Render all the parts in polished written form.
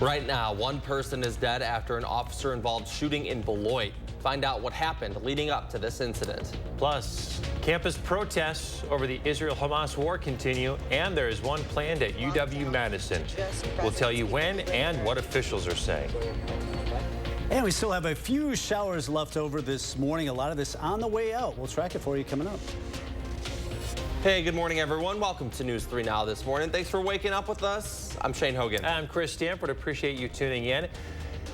Right now, one person is dead after an officer-involved shooting in Beloit. Find out what happened leading up to this incident. Plus, campus protests over the Israel-Hamas war continue, and there is one planned at UW-Madison. We'll tell you when and what officials are saying. And we still have a few showers left over this morning. A lot of this on the way out. We'll track it for you coming up. Hey, good morning, everyone. Welcome to News 3 Now this morning. Thanks for waking up with us. I'm Shane Hogan. I'm Chris Stanford. Appreciate you tuning in.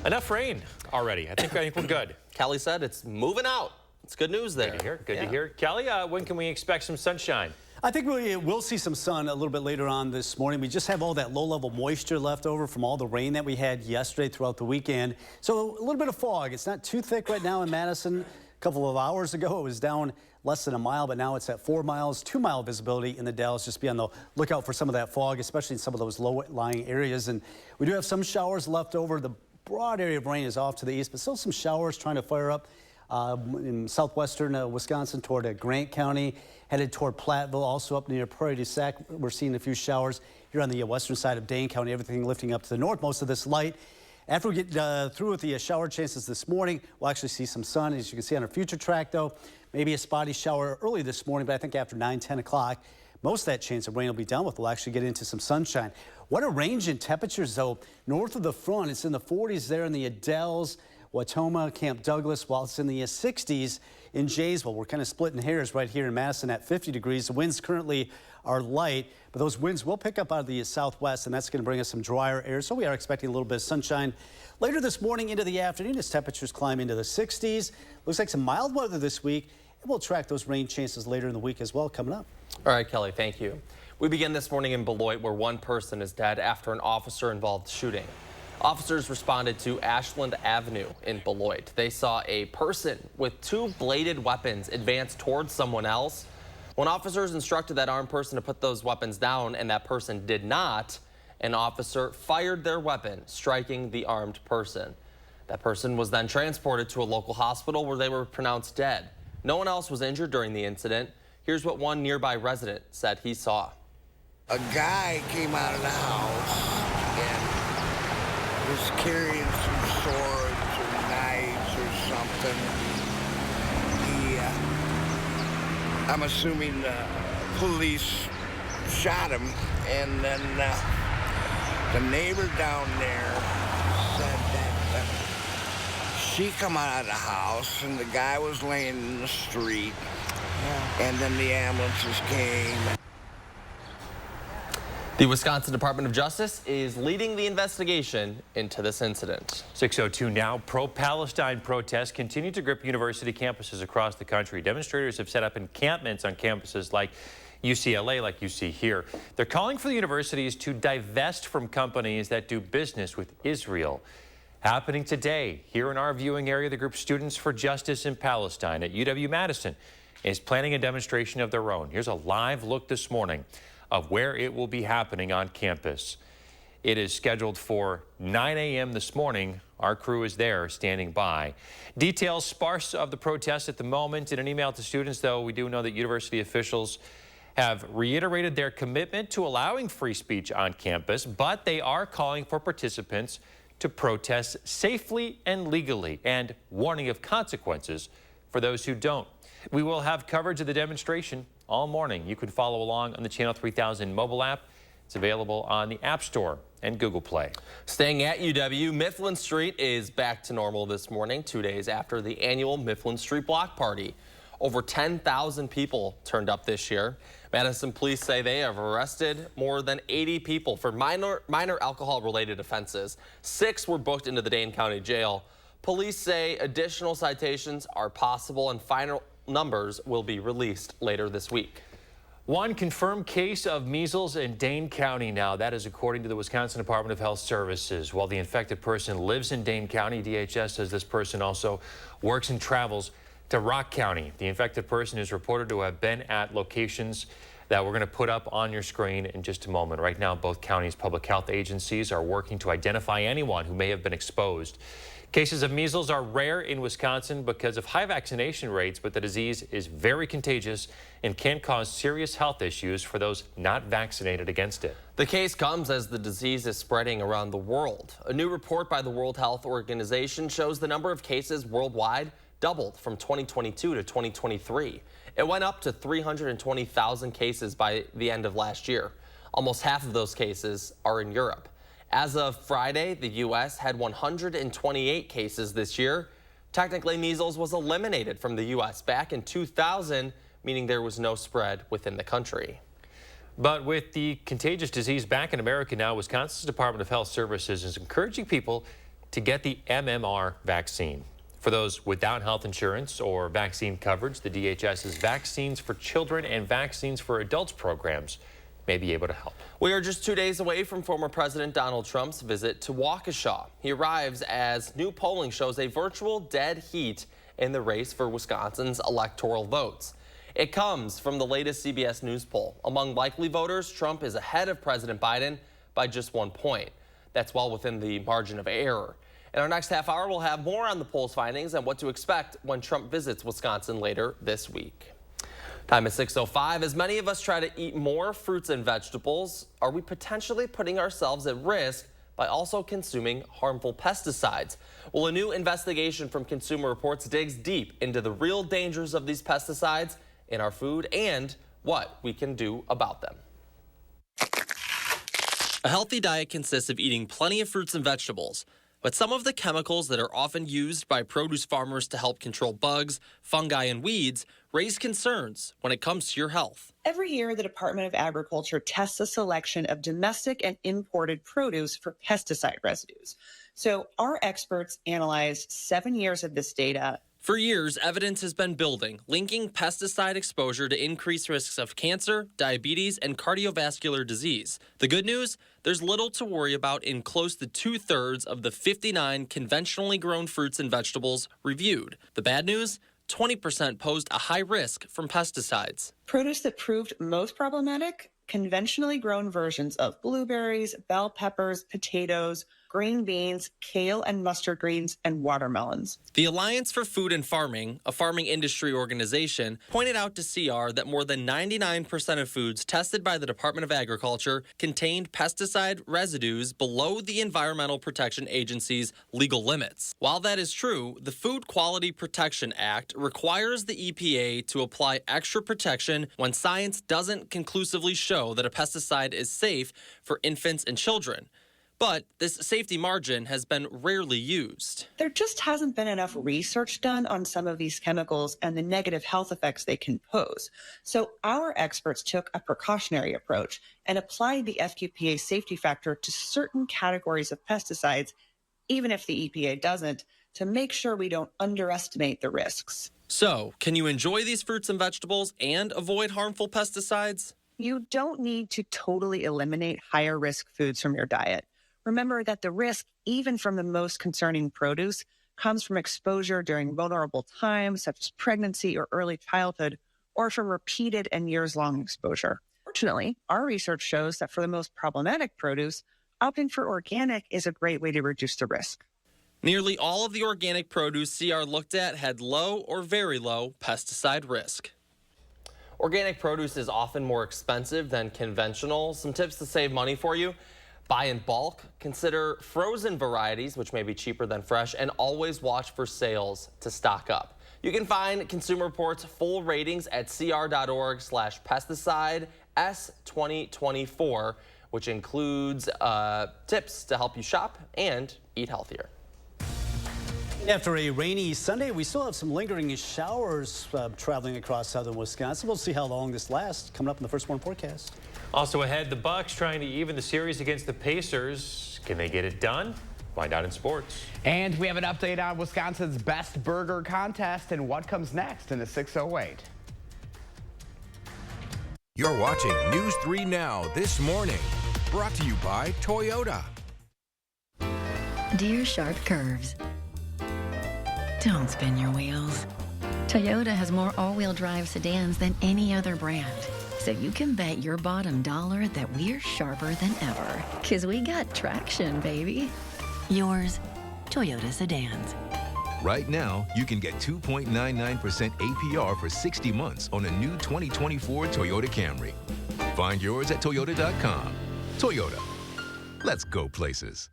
Enough rain already. I think we're good. Kelly said it's moving out. It's good news there. Good to hear. Good to hear. Kelly, when can we expect some sunshine? I think we will see some sun a little bit later on this morning. We just have all that low-level moisture left over from all the rain that we had yesterday throughout the weekend. So a little bit of fog. It's not too thick right now in Madison. A couple of hours ago, it was down less than a mile, but now it's at 4 miles, 2-mile visibility in the Dalles. Just be on the lookout for some of that fog, especially in some of those low-lying areas. And we do have some showers left over. The broad area of rain is off to the east, but still some showers trying to fire up in southwestern Wisconsin toward Grant County, headed toward Platteville, also up near Prairie du Sac. We're seeing a few showers here on the western side of Dane County, everything lifting up to the north. Most of this light. After we get through with the shower chances this morning, we'll actually see some sun. As you can see on our future track, though, maybe a spotty shower early this morning, but I think after 9, 10 o'clock, most of that chance of rain will be done with. We'll actually get into some sunshine. What a range in temperatures, though. North of the front, it's in the 40s there in the Dalles, Watoma, Camp Douglas, while it's in the 60s in Jaysville. We're kind of splitting hairs right here in Madison at 50 degrees. The winds currently are light, but those winds will pick up out of the southwest, and that's going to bring us some drier air. So we are expecting a little bit of sunshine later this morning into the afternoon as temperatures climb into the 60s. Looks like some mild weather this week, and we'll track those rain chances later in the week as well coming up. All right, Kelly, thank you. We begin this morning in Beloit, where one person is dead after an officer-involved shooting. Officers responded to Ashland Avenue in Beloit. They saw a person with 2 bladed weapons advance towards someone else. When officers instructed that armed person to put those weapons down and that person did not, an officer fired their weapon, striking the armed person. That person was then transported to a local hospital where they were pronounced dead. No one else was injured during the incident. Here's what one nearby resident said he saw. A guy came out of the house and was carrying some swords or knives or something. I'm assuming the police shot him, and then the neighbor down there said that she come out of the house and the guy was laying in the street, and then the ambulances came. The Wisconsin Department of Justice is leading the investigation into this incident. 6:02 now. Pro-Palestine protests continue to grip university campuses across the country. Demonstrators have set up encampments on campuses like UCLA, like you see here. They're calling for the universities to divest from companies that do business with Israel. Happening today here in our viewing area, the group Students for Justice in Palestine at UW-Madison is planning a demonstration of their own. Here's a live look this morning of where it will be happening on campus. It is scheduled for 9 a.m. this morning. Our crew is there standing by. Details sparse of the protest at the moment. In an email to students, though, we do know that university officials have reiterated their commitment to allowing free speech on campus, but they are calling for participants to protest safely and legally, and warning of consequences for those who don't. We will have coverage of the demonstration all morning. You can follow along on the Channel 3000 mobile app. It's available on the App Store and Google Play. Staying at UW, Mifflin Street is back to normal this morning, 2 days after the annual Mifflin Street Block Party. Over 10,000 people turned up this year. Madison police say they have arrested more than 80 people for minor alcohol-related offenses. 6 were booked into the Dane County Jail. Police say additional citations are possible and final numbers will be released later this week. One confirmed case of measles in Dane County now. That is according to the Wisconsin Department of Health Services. While the infected person lives in Dane County, DHS says this person also works and travels to Rock County. The infected person is reported to have been at locations that we're going to put up on your screen in just a moment. Right now, both counties' public health agencies are working to identify anyone who may have been exposed. Cases of measles are rare in Wisconsin because of high vaccination rates, but the disease is very contagious and can cause serious health issues for those not vaccinated against it. The case comes as the disease is spreading around the world. A new report by the World Health Organization shows the number of cases worldwide doubled from 2022 to 2023. It went up to 320,000 cases by the end of last year. Almost half of those cases are in Europe. As of Friday, the U.S. had 128 cases this year. Technically, measles was eliminated from the U.S. back in 2000, meaning there was no spread within the country. But with the contagious disease back in America now, Wisconsin's Department of Health Services is encouraging people to get the MMR vaccine. For those without health insurance or vaccine coverage, the DHS's Vaccines for Children and Vaccines for Adults programs may be able to help. We are just 2 days away from former President Donald Trump's visit to Waukesha. He arrives as new polling shows a virtual dead heat in the race for Wisconsin's electoral votes. It comes from the latest CBS News poll. Among likely voters, Trump is ahead of President Biden by just 1 point. That's well within the margin of error. In our next half hour, we'll have more on the poll's findings and what to expect when Trump visits Wisconsin later this week. Time is 6:05. As many of us try to eat more fruits and vegetables, are we potentially putting ourselves at risk by also consuming harmful pesticides? Well, a new investigation from Consumer Reports digs deep into the real dangers of these pesticides in our food and what we can do about them. A healthy diet consists of eating plenty of fruits and vegetables. But some of the chemicals that are often used by produce farmers to help control bugs, fungi, and weeds raise concerns when it comes to your health. Every year, the Department of Agriculture tests a selection of domestic and imported produce for pesticide residues. So our experts analyzed 7 years of this data. For years, evidence has been building, linking pesticide exposure to increased risks of cancer, diabetes, and cardiovascular disease. The good news? There's little to worry about in close to 2/3 of the 59 conventionally grown fruits and vegetables reviewed. The bad news? 20% posed a high risk from pesticides. Produce that proved most problematic? Conventionally grown versions of blueberries, bell peppers, potatoes, green beans, kale and mustard greens, and watermelons. The Alliance for Food and Farming, a farming industry organization, pointed out to CR that more than 99% of foods tested by the Department of Agriculture contained pesticide residues below the Environmental Protection Agency's legal limits. While that is true, the Food Quality Protection Act requires the EPA to apply extra protection when science doesn't conclusively show that a pesticide is safe for infants and children. But this safety margin has been rarely used. There just hasn't been enough research done on some of these chemicals and the negative health effects they can pose. So our experts took a precautionary approach and applied the FQPA safety factor to certain categories of pesticides, even if the EPA doesn't, to make sure we don't underestimate the risks. So, can you enjoy these fruits and vegetables and avoid harmful pesticides? You don't need to totally eliminate higher risk foods from your diet. Remember that the risk, even from the most concerning produce, comes from exposure during vulnerable times, such as pregnancy or early childhood, or from repeated and years-long exposure. Fortunately, our research shows that for the most problematic produce, opting for organic is a great way to reduce the risk. Nearly all of the organic produce CR looked at had low or very low pesticide risk. Organic produce is often more expensive than conventional. Some tips to save money for you. Buy in bulk, consider frozen varieties, which may be cheaper than fresh, and always watch for sales to stock up. You can find Consumer Reports' full ratings at cr.org/pesticide S2024, which includes tips to help you shop and eat healthier. After a rainy Sunday, we still have some lingering showers traveling across southern Wisconsin. We'll see how long this lasts coming up in the First Morning Forecast. Also ahead, the Bucks trying to even the series against the Pacers. Can they get it done? Find out in sports. And we have an update on Wisconsin's Best Burger Contest and what comes next in the 608. You're watching News 3 Now this morning. Brought to you by Toyota. Dear sharp curves, don't spin your wheels. Toyota has more all-wheel drive sedans than any other brand. So you can bet your bottom dollar that we're sharper than ever. 'Cause we got traction, baby. Yours, Toyota Sedans. Right now, you can get 2.99% APR for 60 months on a new 2024 Toyota Camry. Find yours at Toyota.com. Toyota. Let's go places.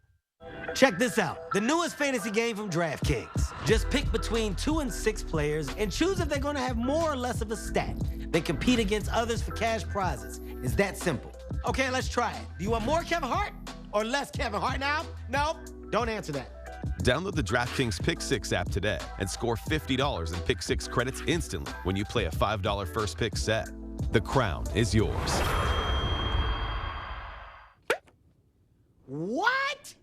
Check this out, the newest fantasy game from DraftKings. Just pick between 2 and 6 players and choose if they're gonna have more or less of a stat. Then compete against others for cash prizes. It's that simple. Okay, let's try it. Do you want more Kevin Hart or less Kevin Hart now? No? Don't answer that. Download the DraftKings Pick 6 app today and score $50 in Pick 6 credits instantly when you play a $5 first pick set. The crown is yours. What?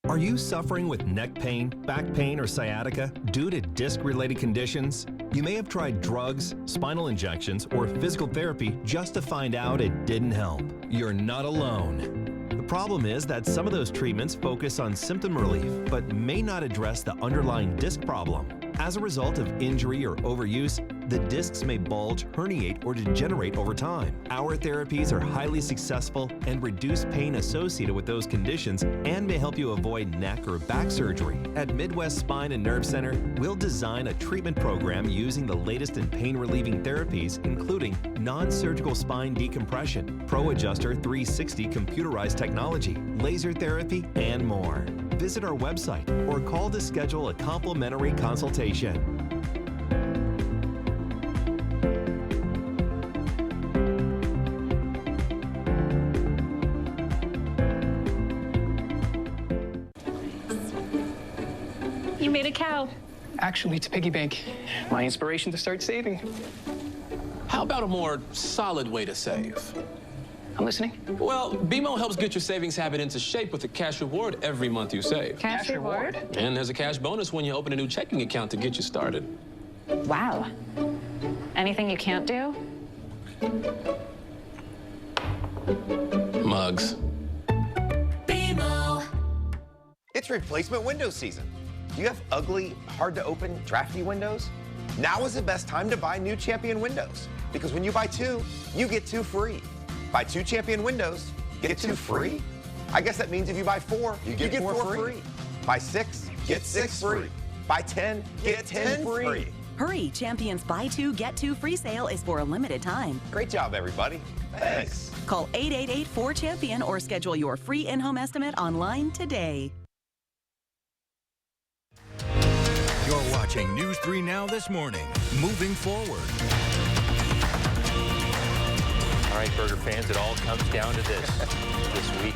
Are you suffering with neck pain, back pain, or sciatica due to disc-related conditions? You may have tried drugs, spinal injections, or physical therapy just to find out it didn't help. You're not alone. The problem is that some of those treatments focus on symptom relief, but may not address the underlying disc problem. As a result of injury or overuse, the discs may bulge, herniate, or degenerate over time. Our therapies are highly successful and reduce pain associated with those conditions and may help you avoid neck or back surgery. At Midwest Spine and Nerve Center, we'll design a treatment program using the latest in pain-relieving therapies, including non-surgical spine decompression, Pro Adjuster 360 computerized technology, laser therapy, and more. Visit our website or call to schedule a complimentary consultation. You made a cow. Actually, it's a piggy bank. My inspiration to start saving. How about a more solid way to save? I'm listening. Well, BMO helps get your savings habit into shape with a cash reward every month you save. Cash reward? And there's a cash bonus when you open a new checking account to get you started. Wow. Anything you can't do? Mugs. BMO. It's replacement window season. Do you have ugly, hard-to-open, drafty windows? Now is the best time to buy new Champion windows. Because when you buy 2, you get 2 free. Buy 2 Champion windows, get 2 free? I guess that means if you buy 4, you get 4 free. Buy 6, get 6 free. Buy 10, get 10 free. Hurry, Champion's Buy 2, Get 2 free sale is for a limited time. Great job, everybody. Thanks. Call 888-4CHAMPION or schedule your free in-home estimate online today. You're watching News 3 Now this morning. Moving forward. All right, burger fans, it all comes down to this week.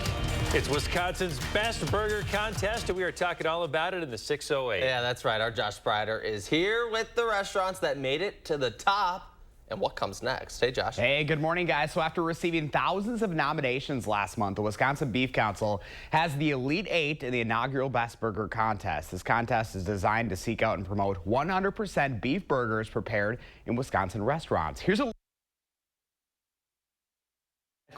It's Wisconsin's best burger contest, and we are talking all about it in the 608. Yeah, that's right. Our Josh Sprider is here with the restaurants that made it to the top. And what comes next? Hey, Josh. Hey, good morning, guys. So after receiving thousands of nominations last month, the Wisconsin Beef Council has the Elite 8 in the inaugural Best Burger Contest. This contest is designed to seek out and promote 100% beef burgers prepared in Wisconsin restaurants. Here's a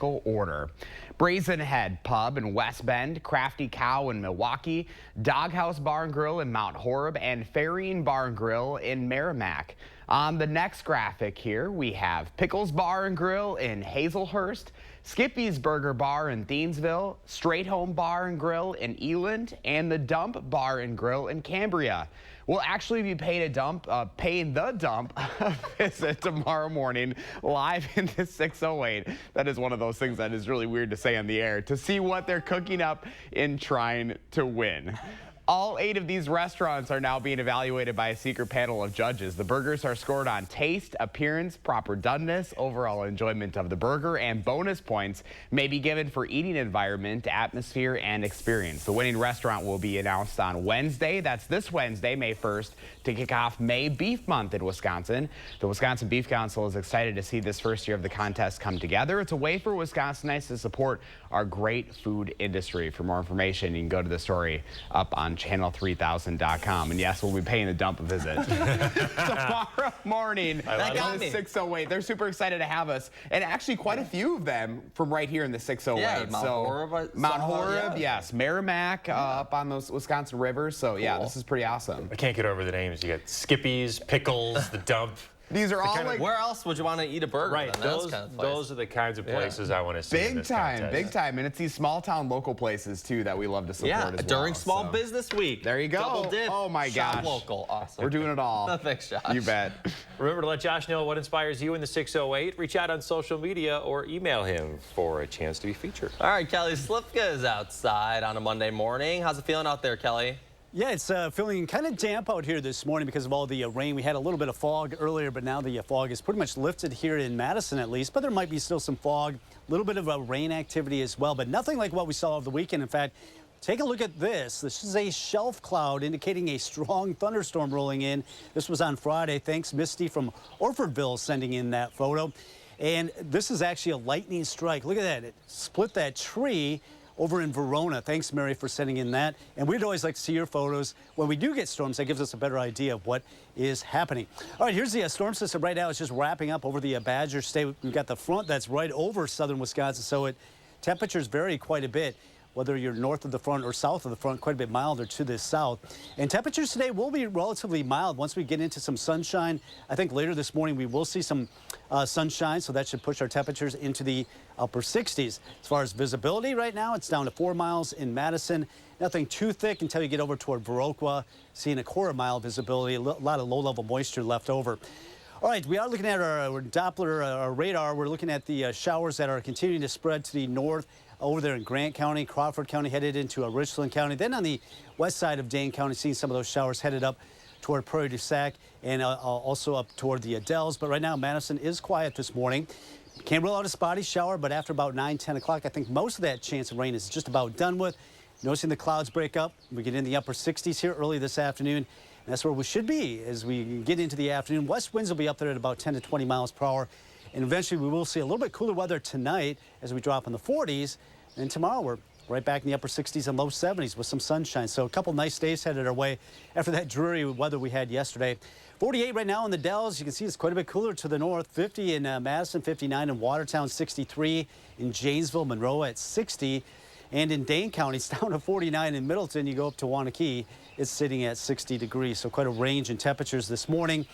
order. Brazen Head Pub in West Bend, Crafty Cow in Milwaukee, Doghouse Bar and Grill in Mount Horeb, and Ferrying Bar and Grill in Merrimack. On the next graphic here, we have Pickles Bar and Grill in Hazelhurst, Skippy's Burger Bar in Thiensville, Straight Home Bar and Grill in Eland, and the Dump Bar and Grill in Cambria. We'll actually be paying the Dump a visit tomorrow morning live in the 608. That is one of those things that is really weird to say on the air, to see what they're cooking up in trying to win. All 8 of these restaurants are now being evaluated by a secret panel of judges. The burgers are scored on taste, appearance, proper doneness, overall enjoyment of the burger, and bonus points may be given for eating environment, atmosphere, and experience. The winning restaurant will be announced on Wednesday. That's this Wednesday, May 1st, to kick off May Beef Month in Wisconsin. The Wisconsin Beef Council is excited to see this first year of the contest come together. It's a way for Wisconsinites to support our great food industry. For more information, you can go to the story up on channel3000.com. And yes, we'll be paying the Dump a visit tomorrow morning at the 608. They're super excited to have us, and actually quite a few of them from right here in the 608. Yeah, Mount Horeb, yes, Merrimack, up on those Wisconsin rivers. So yeah, this is pretty awesome. I can't get over the names. You got Skippy's, Pickles, the Dump. These are all like... Where else would you want to eat a burger? Right, then? those are the kinds of places I want to see. Big time. And it's these small town local places, too, that we love to support as well. During Small Business Week. There you go. Double dip. Oh, my gosh. Shop local. Awesome. We're doing it all. Thanks, Josh. You bet. Remember to let Josh know what inspires you in the 608. Reach out on social media or email him for a chance to be featured. All right, Kelly Slipka is outside on a Monday morning. How's it feeling out there, Kelly? Yeah, it's feeling kind of damp out here this morning because of all the rain. We had a little bit of fog earlier, but now the fog is pretty much lifted here in Madison at least. But there might be still some fog, a little bit of rain activity as well, but nothing like what we saw over the weekend. In fact, take a look at this. This is a shelf cloud indicating a strong thunderstorm rolling in. This was on Friday. Thanks, Misty from Orfordville, sending in that photo. And this is actually a lightning strike. Look at that. It split that tree over in Verona. Thanks, Mary, for sending in that. And we'd always like to see your photos. When we do get storms, that gives us a better idea of what is happening. All right, here's the storm system right now. It's just wrapping up over the Badger State. We've got the front that's right over southern Wisconsin, so temperatures vary quite a bit, whether you're north of the front or south of the front, quite a bit milder to the south. And temperatures today will be relatively mild once we get into some sunshine. I think later this morning we will see some sunshine, so that should push our temperatures into the upper 60s. As far as visibility right now, it's down to 4 miles in Madison. Nothing too thick until you get over toward Viroqua, seeing a quarter mile visibility, a lot of low-level moisture left over. All right, we are looking at our Doppler our radar. We're looking at the showers that are continuing to spread to the north over there in Grant County, Crawford County, headed into Richland County. Then on the west side of Dane County, seeing some of those showers headed up toward Prairie du Sac and also up toward the Dells. But right now, Madison is quiet this morning. Can't rule out a spotty shower, but after about 9, 10 o'clock, I think most of that chance of rain is just about done with. Noticing the clouds break up. We get in the upper 60s here early this afternoon. And that's where we should be as we get into the afternoon. West winds will be up there at about 10 to 20 miles per hour. And eventually we will see a little bit cooler weather tonight as we drop in the 40s. And tomorrow we're right back in the upper 60s and low 70s with some sunshine. So a couple nice days headed our way after that dreary weather we had yesterday. 48 right now in the Dells. You can see it's quite a bit cooler to the north. 50 in Madison, 59 in Watertown, 63 in Janesville, Monroe at 60. And in Dane County, it's down to 49 in Middleton. You go up to Waunakee, it's sitting at 60 degrees. So quite a range in temperatures this morning.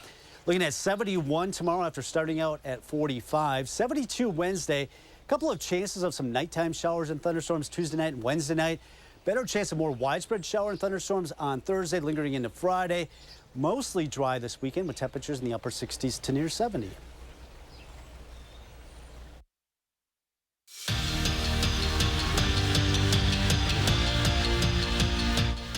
Looking at 71 tomorrow after starting out at 45. 72 Wednesday. A couple of chances of some nighttime showers and thunderstorms Tuesday night and Wednesday night. Better chance of more widespread shower and thunderstorms on Thursday, lingering into Friday. Mostly dry this weekend with temperatures in the upper 60s to near 70.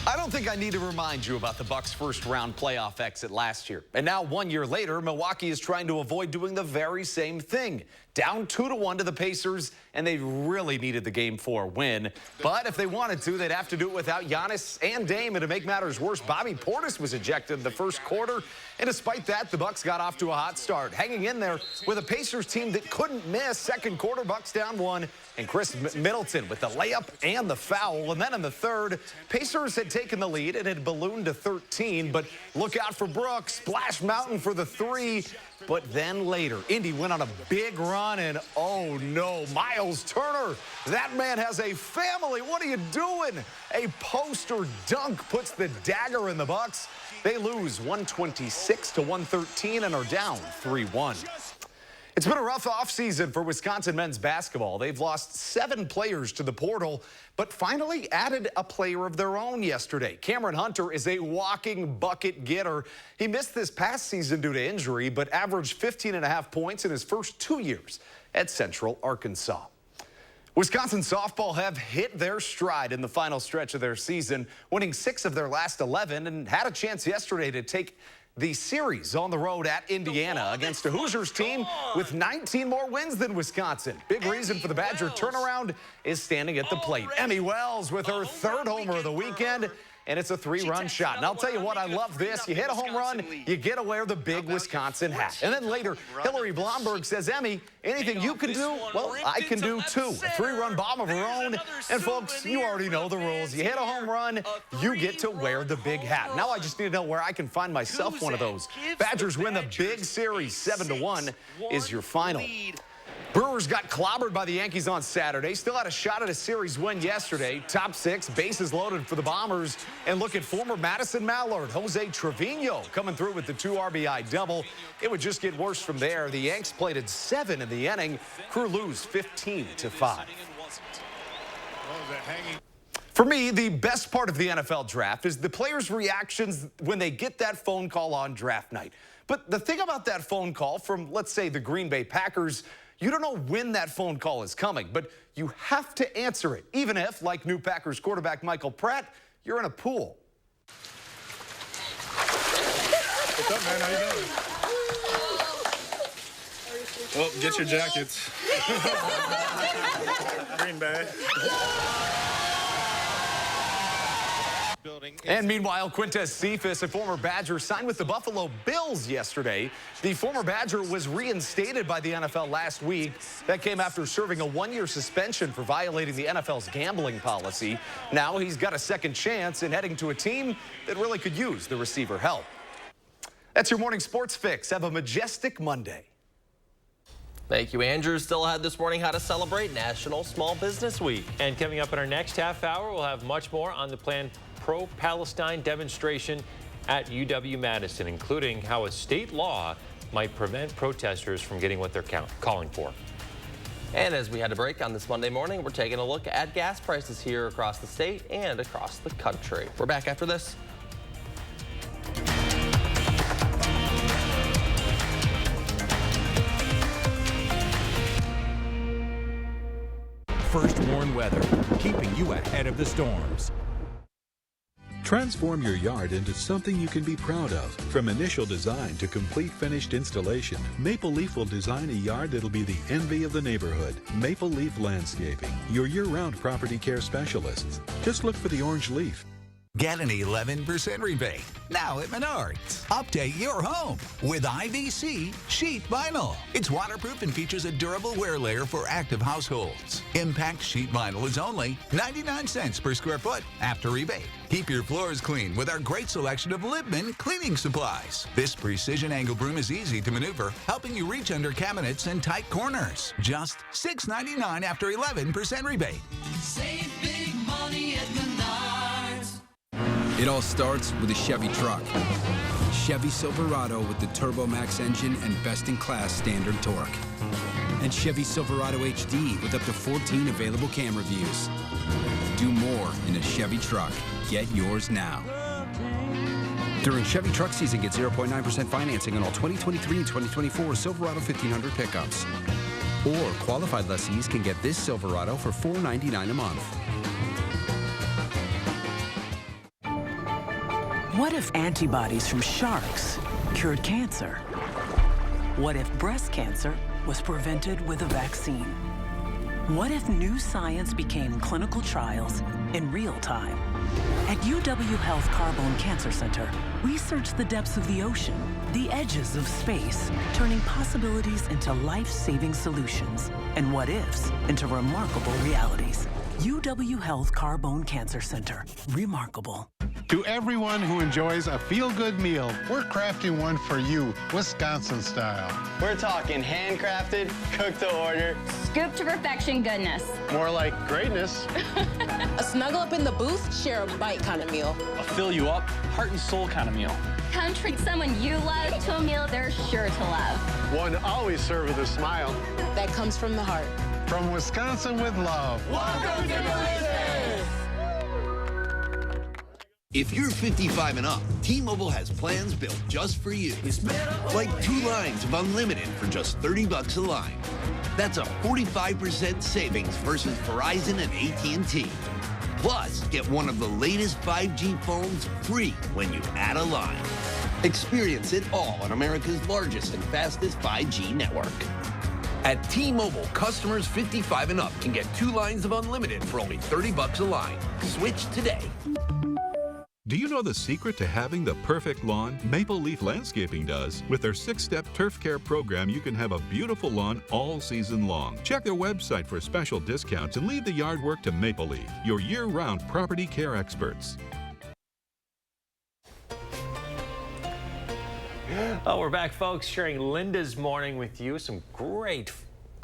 I don't think I need to remind you about the Bucks' first-round playoff exit last year. And now, 1 year later, Milwaukee is trying to avoid doing the very same thing. Down 2-1 to the Pacers, and they really needed the Game 4 win. But if they wanted to, they'd have to do it without Giannis and Dame. And to make matters worse, Bobby Portis was ejected in the first quarter. And despite that, the Bucks got off to a hot start, hanging in there with a Pacers team that couldn't miss. Second quarter, Bucks down 1, and Chris Middleton with the layup and the foul. And then in the third, Pacers had taken the lead and had ballooned to 13. But look out for Brooks, Splash Mountain for the 3. But then later, Indy went on a big run, and oh no, Miles Turner, that man has a family. What are you doing? A poster dunk puts the dagger in the Bucks. They lose 126-113 and are down 3-1. It's been a rough offseason for Wisconsin men's basketball. They've lost 7 players to the portal, but finally added a player of their own yesterday. Cameron Hunter is a walking bucket getter. He missed this past season due to injury, but averaged 15.5 points in his first 2 years at Central Arkansas. Wisconsin softball have hit their stride in the final stretch of their season, winning 6 of their last 11, and had a chance yesterday to take the series on the road at Indiana against a Hoosiers team with 19 more wins than Wisconsin. Big reason for the Badger turnaround is standing at the plate. Emmy Wells with her 3rd homer of the weekend, and it's a 3-run shot. And I'll tell you what, I love this. You hit a home run, you get to wear the big Wisconsin hat. And then later, Hillary Blomberg says, Emmy, anything you can do, well, I can do too. A 3-run bomb of her own. And folks, you already know the rules. You hit a home run, you get to wear the big hat. Now I just need to know where I can find myself one of those. Badgers win the big series 7-1 is your final. Brewers Brewers got clobbered by the Yankees on Saturday. Still had a shot at a series win yesterday. Top 6, bases loaded for the Bombers. And look at former Madison Mallard, Jose Trevino, coming through with the 2 RBI double. It would just get worse from there. The Yanks plated 7 in the inning. Crew lose 15-5. For me, the best part of the NFL draft is the players' reactions when they get that phone call on draft night. But the thing about that phone call from, let's say, the Green Bay Packers, you don't know when that phone call is coming, but you have to answer it, even if, like new Packers quarterback Michael Pratt, you're in a pool. What's up, man? How you doing? Well, get your jackets. Green Bay. And meanwhile, Quintez Cephas, a former Badger, signed with the Buffalo Bills yesterday. The former Badger was reinstated by the NFL last week. That came after serving a 1-year suspension for violating the NFL's gambling policy. Now he's got a second chance and heading to a team that really could use the receiver help. That's your morning sports fix. Have a majestic Monday. Thank you, Andrew. Still ahead this morning, how to celebrate National Small Business Week. And coming up in our next half hour, we'll have much more on the planned pro-Palestine demonstration at UW-Madison, including how a state law might prevent protesters from getting what they're calling for. And as we had a break on this Monday morning, we're taking a look at gas prices here across the state and across the country. We're back after this. First Warn Weather, keeping you ahead of the storms. Transform your yard into something you can be proud of. From initial design to complete finished installation, Maple Leaf will design a yard that'll be the envy of the neighborhood. Maple Leaf Landscaping, your year-round property care specialists. Just look for the orange leaf. Get an 11% rebate now at Menards. Update your home with IVC sheet vinyl. It's waterproof and features a durable wear layer for active households. Impact sheet vinyl is only 99 cents per square foot after rebate. Keep your floors clean with our great selection of Libman cleaning supplies. This precision angle broom is easy to maneuver, helping you reach under cabinets and tight corners. Just $6.99 after 11% rebate. Save big money at Menards. It all starts with a Chevy truck. Chevy Silverado with the Turbo Max engine and best-in-class standard torque. And Chevy Silverado HD with up to 14 available camera views. Do more in a Chevy truck. Get yours now. During Chevy truck season, get 0.9% financing on all 2023 and 2024 Silverado 1500 pickups. Or qualified lessees can get this Silverado for $4.99 a month. What if antibodies from sharks cured cancer? What if breast cancer was prevented with a vaccine? What if new science became clinical trials in real time? At UW Health Carbone Cancer Center, we search the depths of the ocean, the edges of space, turning possibilities into life-saving solutions and what-ifs into remarkable realities. UW Health Carbone Cancer Center. Remarkable. To everyone who enjoys a feel-good meal, we're crafting one for you, Wisconsin style. We're talking handcrafted, cooked to order. Scoop to perfection goodness. More like greatness. A snuggle up in the booth, share a bite kind of meal. A fill you up, heart and soul kind of meal. Come treat someone you love to a meal they're sure to love. One always served with a smile. That comes from the heart. From Wisconsin with love. Welcome to Delicious! If you're 55 and up, T-Mobile has plans built just for you. Like 2 lines of unlimited for just $30 a line. That's a 45% savings versus Verizon and AT&T. Plus, get one of the latest 5G phones free when you add a line. Experience it all on America's largest and fastest 5G network. At T-Mobile, customers 55 and up can get 2 lines of unlimited for only $30 a line. Switch today. Do you know the secret to having the perfect lawn? Maple Leaf Landscaping does. With their 6-step turf care program, you can have a beautiful lawn all season long. Check their website for special discounts and leave the yard work to Maple Leaf, your year-round property care experts. Oh, we're back, folks, sharing Linda's morning with you. Some great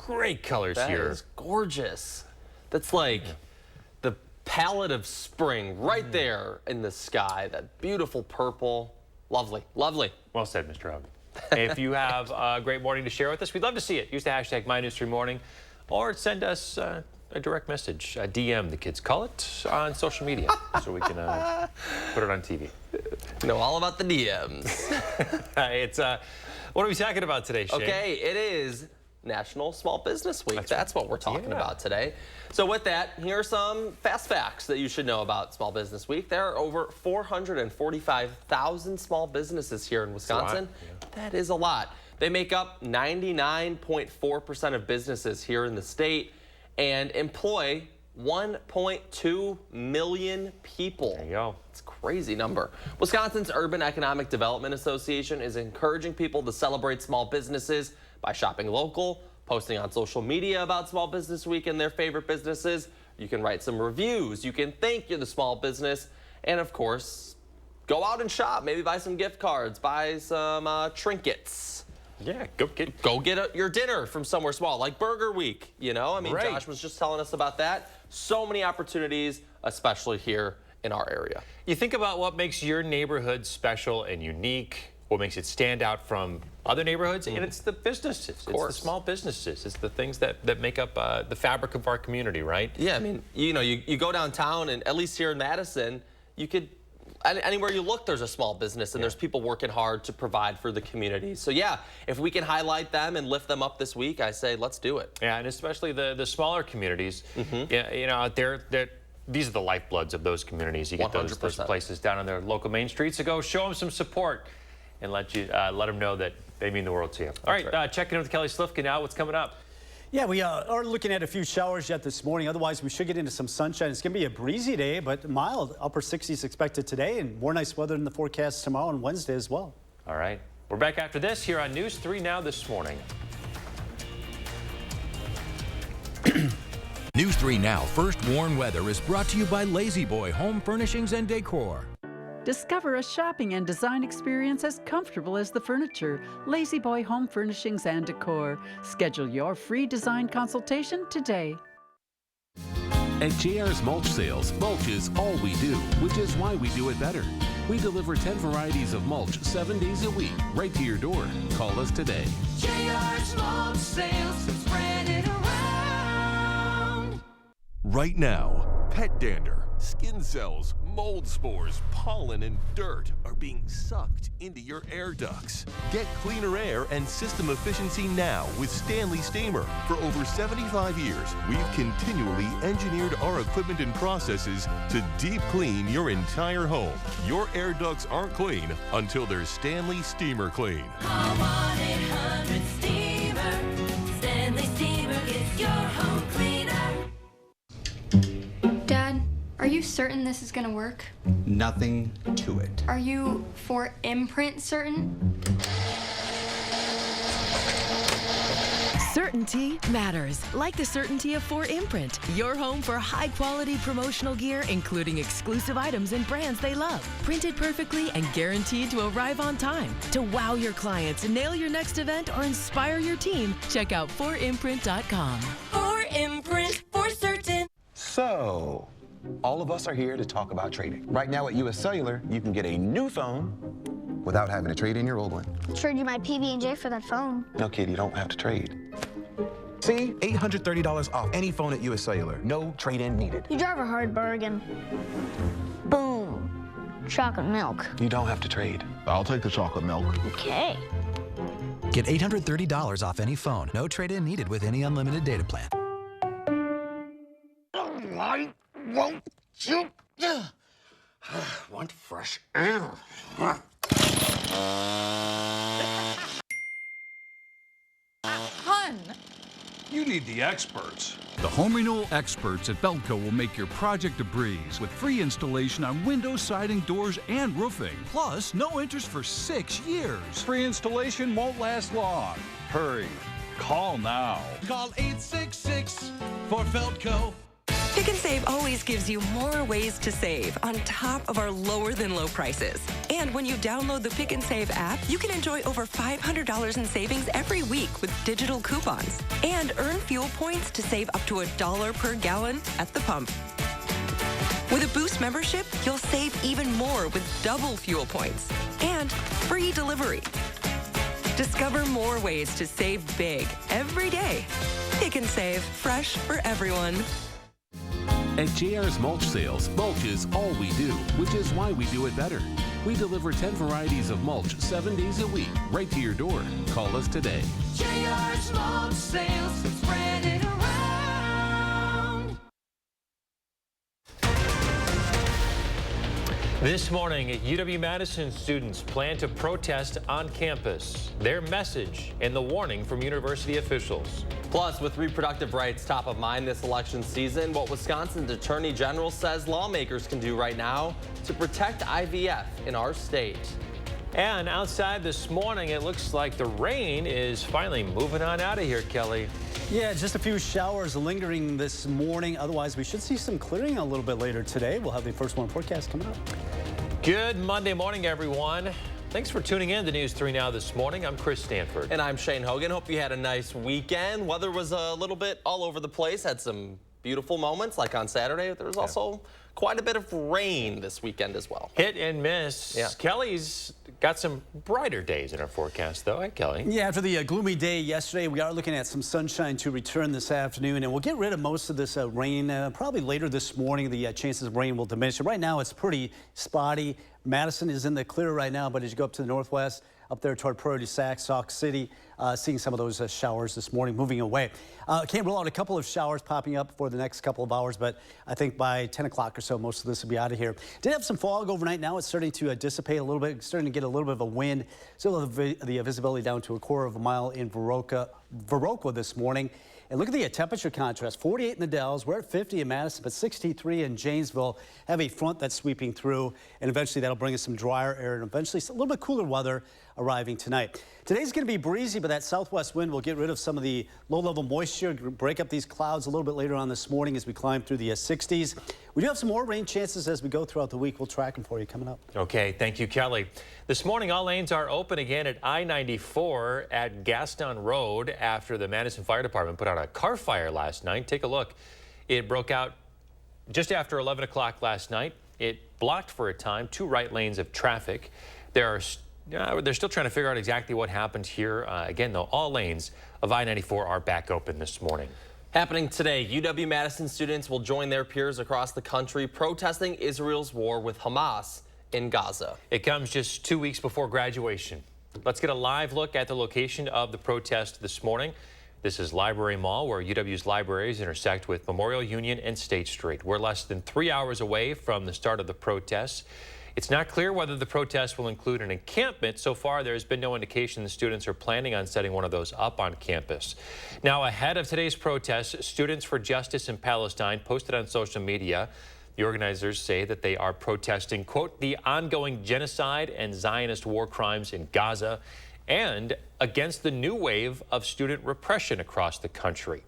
great colors That here. is gorgeous. That's like the palette of spring right there in the sky. That beautiful purple. Lovely, lovely. Well said, Mr. Hub. If you have a great morning to share with us, we'd love to see it. Use the hashtag MyNews3Morning or send us a direct message, a DM, the kids call it, on social media so we can put it on TV. Know all about the DMs. It's what are we talking about today, Shane? Okay, it is National Small Business Week. That's what we're talking about today. So with that, here are some fast facts that you should know about Small Business Week. There are over 445,000 small businesses here in Wisconsin. That is a lot. They make up 99.4% of businesses here in the state and employ 1.2 million people. There you go. It's a crazy number. Wisconsin's Urban Economic Development Association is encouraging people to celebrate small businesses by shopping local, posting on social media about Small Business Week and their favorite businesses. You can write some reviews. You can thank the small business. And of course, go out and shop. Maybe buy some gift cards, buy some trinkets. Yeah, go get your dinner from somewhere small, like Burger Week, you know? I mean, Right. Josh was just telling us about that. So many opportunities, especially here in our area. You think about what makes your neighborhood special and unique, what makes it stand out from other neighborhoods, and it's the businesses. It's the small businesses. It's the things that make up the fabric of our community, right? Yeah, I mean, you go downtown, and at least here in Madison, you could, anywhere you look, there's a small business, and there's people working hard to provide for the community. So yeah, if we can highlight them and lift them up this week, I say let's do it. Yeah, and especially the smaller communities, yeah, these are the lifebloods of those communities. You get those places down on their local main streets to go show them some support and let them know that they mean the world to you. All right, checking in with Kelly Slifka now. What's coming up? Yeah, we are looking at a few showers yet this morning. Otherwise, we should get into some sunshine. It's going to be a breezy day, but mild. Upper 60s expected today, and more nice weather in the forecast tomorrow and Wednesday as well. All right. We're back after this here on News 3 Now this morning. News 3 Now First Warn Weather is brought to you by Lazy Boy Home Furnishings and Decor. Discover a shopping and design experience as comfortable as the furniture. Lazy Boy Home Furnishings and Decor. Schedule your free design consultation today. At JR's Mulch Sales, mulch is all we do, which is why we do it better. We deliver 10 varieties of mulch 7 days a week, right to your door. Call us today. JR's Mulch Sales, spread it around. Right now, pet dander, skin cells, mold spores, pollen, and dirt are being sucked into your air ducts. Get cleaner air and system efficiency now with Stanley Steamer. For over 75 years, we've continually engineered our equipment and processes to deep clean your entire home. Your air ducts aren't clean until they're Stanley Steamer clean. Call 1-800-STEAMER. Stanley Steamer gets your home cleaner. Dad, are you certain this is gonna work? Nothing to it. Are you for imprint certain? Certainty matters, like the certainty of 4imprint, your home for high-quality promotional gear, including exclusive items and brands they love. Printed perfectly and guaranteed to arrive on time. To wow your clients, nail your next event, or inspire your team, check out 4imprint.com. 4imprint, for certain. So, all of us are here to talk about trading. Right now at US Cellular, you can get a new phone without having to trade in your old one. Trade you my PB&J for that phone. No, kid, you don't have to trade. See? $830 off any phone at US Cellular. No trade-in needed. You drive a hard bargain. Boom. Chocolate milk. You don't have to trade. I'll take the chocolate milk. Okay. Get $830 off any phone. No trade-in needed with any unlimited data plan. Why won't you? Want fresh air. Hun! You need the experts. The home renewal experts at Belco will make your project a breeze with free installation on windows, siding, doors, and roofing. Plus, no interest for 6 years. Free installation won't last long. Hurry. Call now. Call 866 for Feltco. Pick and Save always gives you more ways to save on top of our lower than low prices. And when you download the Pick and Save app, you can enjoy over $500 in savings every week with digital coupons and earn fuel points to save up to $1 per gallon at the pump. With a Boost membership, you'll save even more with double fuel points and free delivery. Discover more ways to save big every day. Pick and Save, fresh for everyone. At JR's Mulch Sales, mulch is all we do, which is why we do it better. We deliver 10 varieties of mulch 7 days a week, right to your door. Call us today. JR's Mulch Sales, spread it around. This morning, UW-Madison students plan to protest on campus. Their message and the warning from university officials. Plus, with reproductive rights top of mind this election season, what Wisconsin's Attorney General says lawmakers can do right now to protect IVF in our state. And outside this morning, it looks like the rain is finally moving on out of here, Kelly. Yeah, just a few showers lingering this morning. Otherwise, we should see some clearing a little bit later today. We'll have the first one forecast coming up. Good Monday morning, everyone. Thanks for tuning in to News 3 Now this morning. I'm Chris Stanford. And I'm Shane Hogan. Hope you had a nice weekend. Weather was a little bit all over the place. Had some beautiful moments like on Saturday. There was also quite a bit of rain this weekend as well. Hit and miss. Yeah. Kelly's got some brighter days in our forecast, though. Hey, Kelly. Yeah, after the gloomy day yesterday, we are looking at some sunshine to return this afternoon, and we'll get rid of most of this rain probably later this morning. The chances of rain will diminish. Right now, it's pretty spotty. Madison is in the clear right now, but as you go up to the northwest, up there toward Prairie du Sac, Sauk City, seeing some of those showers this morning moving away. Can't rule out a couple of showers popping up for the next couple of hours, but I think by 10 o'clock or so, most of this will be out of here. Did have some fog overnight. Now it's starting to dissipate a little bit, starting to get a little bit of a wind. Still the visibility down to 1/4 of a mile in Viroqua this morning. And look at the temperature contrast, 48 in the Dells. We're at 50 in Madison, but 63 in Janesville. Have a front that's sweeping through, and eventually that'll bring us some drier air and eventually a little bit cooler weather arriving tonight. Today's going to be breezy, but that southwest wind will get rid of some of the low-level moisture, break up these clouds a little bit later on this morning as we climb through the 60s. We do have some more rain chances as we go throughout the week. We'll track them for you coming up. Okay, thank you, Kelly. This morning, all lanes are open again at I-94 at Gaston Road after the Madison Fire Department put out a car fire last night. Take a look. It broke out just after 11 o'clock last night. It blocked for a time 2 right lanes of traffic. They're still trying to figure out exactly what happened here. Again, though, all lanes of I-94 are back open this morning. Happening today, UW-Madison students will join their peers across the country protesting Israel's war with Hamas in Gaza. It comes just 2 weeks before graduation. Let's get a live look at the location of the protest this morning. This is Library Mall, where UW's libraries intersect with Memorial Union and State Street. We're less than 3 hours away from the start of the protests. It's not clear whether the protest will include an encampment. So far, there has been no indication the students are planning on setting one of those up on campus. Now, ahead of today's protest, Students for Justice in Palestine posted on social media. The organizers say that they are protesting, quote, the ongoing genocide and Zionist war crimes in Gaza and against the new wave of student repression across the country.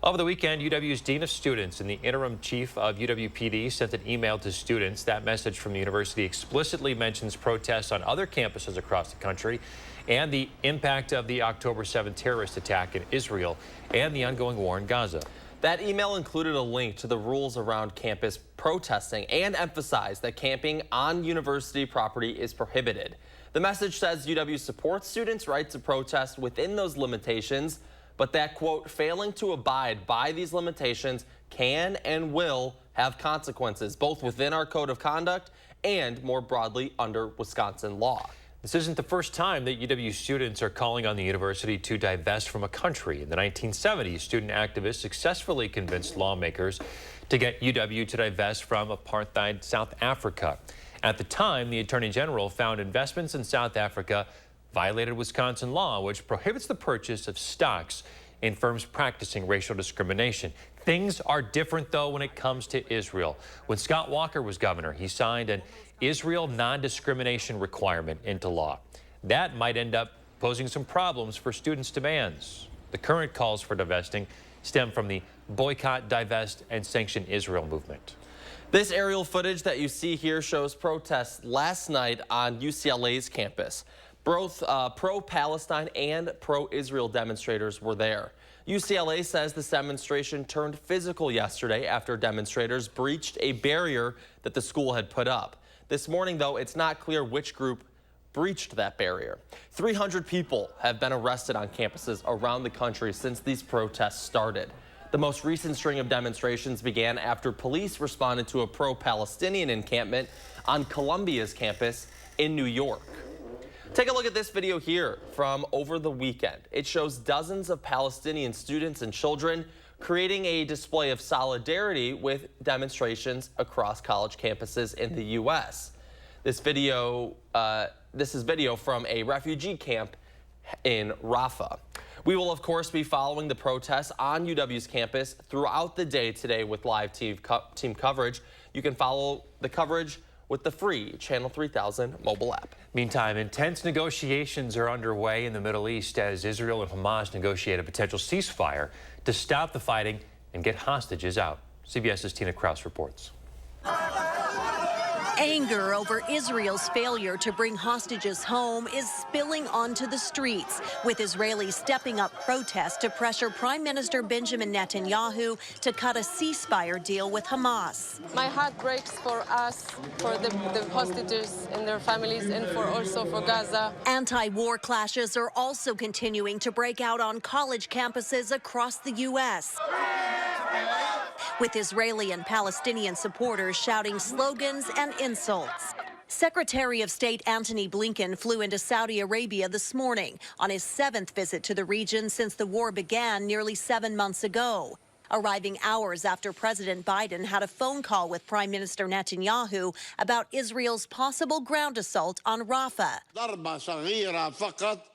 Over the weekend, UW's Dean of Students and the interim chief of UW-PD sent an email to students. That message from the university explicitly mentions protests on other campuses across the country and the impact of the October 7th terrorist attack in Israel and the ongoing war in Gaza. That email included a link to the rules around campus protesting and emphasized that camping on university property is prohibited. The message says UW supports students' right to protest within those limitations, but that, quote, failing to abide by these limitations can and will have consequences, both within our code of conduct and more broadly under Wisconsin law. This isn't the first time that UW students are calling on the university to divest from a country. In the 1970s, student activists successfully convinced lawmakers to get UW to divest from apartheid South Africa. At the time, the Attorney General found investments in South Africa violated Wisconsin law, which prohibits the purchase of stocks in firms practicing racial discrimination. Things are different, though, when it comes to Israel. When Scott Walker was governor, he signed an Israel non-discrimination requirement into law. That might end up posing some problems for students' demands. The current calls for divesting stem from the boycott, divest, and sanction Israel movement. This aerial footage that you see here shows protests last night on UCLA's campus. Both pro-Palestine and pro-Israel demonstrators were there. UCLA says this demonstration turned physical yesterday after demonstrators breached a barrier that the school had put up. This morning, though, it's not clear which group breached that barrier. 300 people have been arrested on campuses around the country since these protests started. The most recent string of demonstrations began after police responded to a pro-Palestinian encampment on Columbia's campus in New York. Take a look at this video here from over the weekend. It shows dozens of Palestinian students and children creating a display of solidarity with demonstrations across college campuses in the U.S. This is video from a refugee camp in Rafah. We will, of course, be following the protests on UW's campus throughout the day today with live team coverage. You can follow the coverage with the free Channel 3000 mobile app. Meantime, intense negotiations are underway in the Middle East as Israel and Hamas negotiate a potential ceasefire to stop the fighting and get hostages out. CBS's Tina Kraus reports. Anger over Israel's failure to bring hostages home is spilling onto the streets, with Israelis stepping up protests to pressure Prime Minister Benjamin Netanyahu to cut a ceasefire deal with Hamas. My heart breaks for us, for the hostages and their families, and also for Gaza. Anti-war clashes are also continuing to break out on college campuses across the U.S., with Israeli and Palestinian supporters shouting slogans and insults. Secretary of State Antony Blinken flew into Saudi Arabia this morning on his 7th visit to the region since the war began nearly 7 months ago, arriving hours after President Biden had a phone call with Prime Minister Netanyahu about Israel's possible ground assault on Rafah.